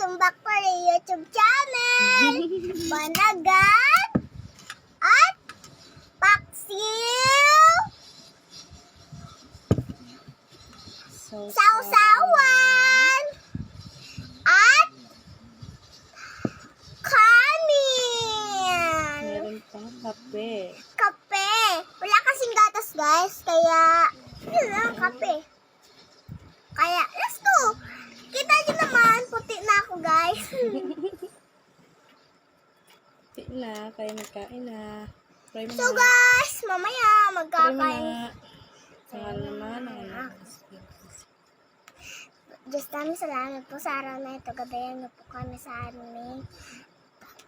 welcome back to our YouTube channel! Panagan at Paksiw Sausawan at kanin! Meron pang kape. Kape! Wala kasing gatas guys, kaya yun lang, kape. Kaya, let's go! Kita nyo naman, puti na ako guys. Puti na, kaya nagkain na. Try mo So na. guys, mamaya Try mo magkakain. na. Mahal naman ang anak. Diyos namin salamat po sa araw na ito. Gabayan niyo po kami sa aming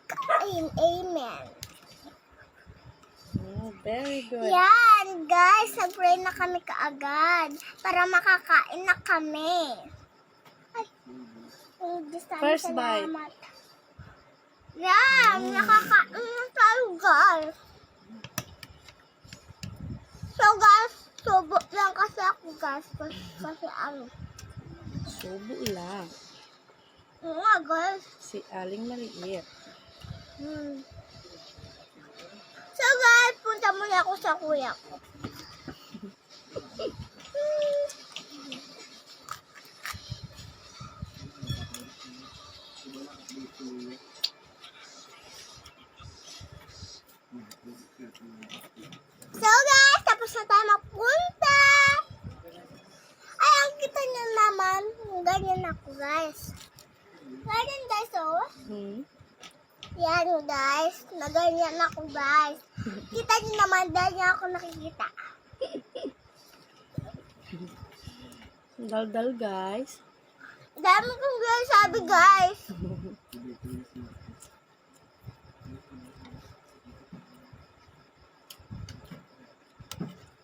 kain. Amen. Oh, very good. Yan, guys. Nag-pray na kami kaagad para makakain na kami. Ay, Diyos namin First bite. salamat. Yan, nakakain na tayo, guys. So, guys, subo lang kasi ako, guys. Kasi ano. Subo lang. Oo nga, guys. Si Aling maliit. So guys, punta muna ako sa kuya ko. So guys, tapos na tayo magpunta. Ay, ang kita niyo naman, ganyan ako guys. Ganyan guys, oh. Yan guys, na ganyan ako guys. Kita niyo naman, ganyan ako nakikita. Dal-dal, guys. Dami kong guys sabi guys.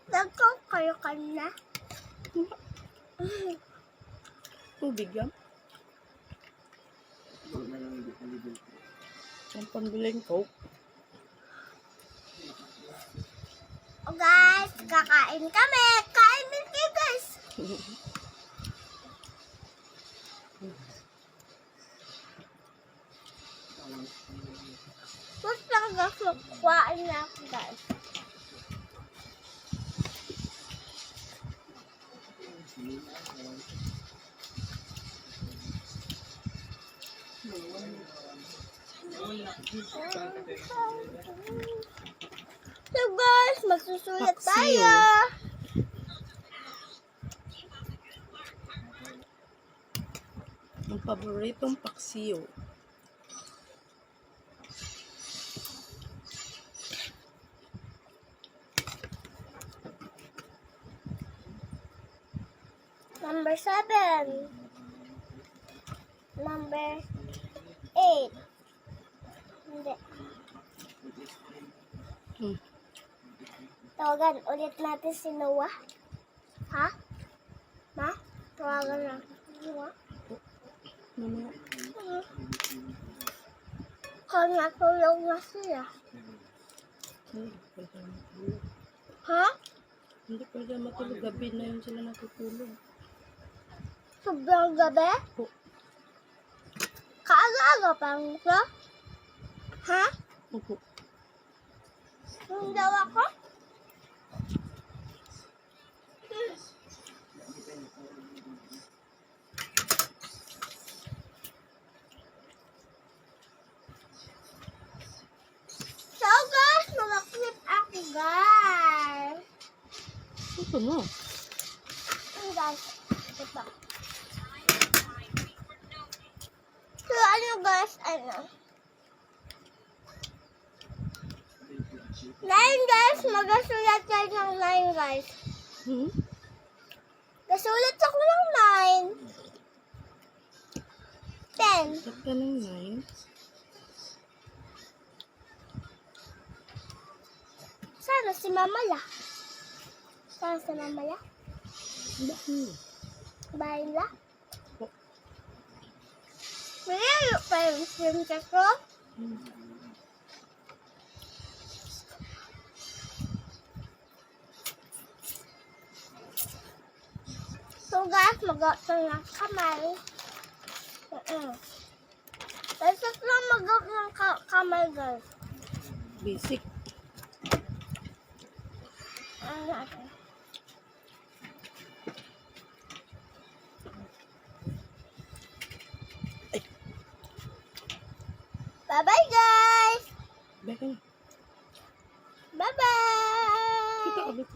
Nagkong kayo kanina. Tubig yan. Ang pambiling Coke. O guys, kakain kami. Kain din kayo guys. Tapos lang guys, magkuhaan na ako guys. So guys, magsusulat Paksiw. tayo. Ang paboritong paksiw. Number 7. Number 8. Hindi. Tawagan ulit natin si Noah. Ha? Ma? Tawagan natin si Noah. Mamaya. Kung natulog na sila. Ha? Hindi pwede matulog. Gabi na yun sila natutulog. Sobrang gabi? Po. Kaaga-aga pa ito? Ha? Opo. Yung daw ako? So guys, mga-clip ako guys. Ito na. Yung guys, ito. So ano guys, ano? 9 guys, magasulat tayo ng 9 guys. Gasulat ako ng 9. 10. Ba't ka ng 9? Sana si Mamala. Sana si Mamala. Bahay nila. Malayo pa yung swim ko. So guys, mag-aato na kamay. Basic lang mag-up ng kamay, guys. Basic. Ano natin? Bye-bye, guys! Baka na. Bye-bye! Kita ulit.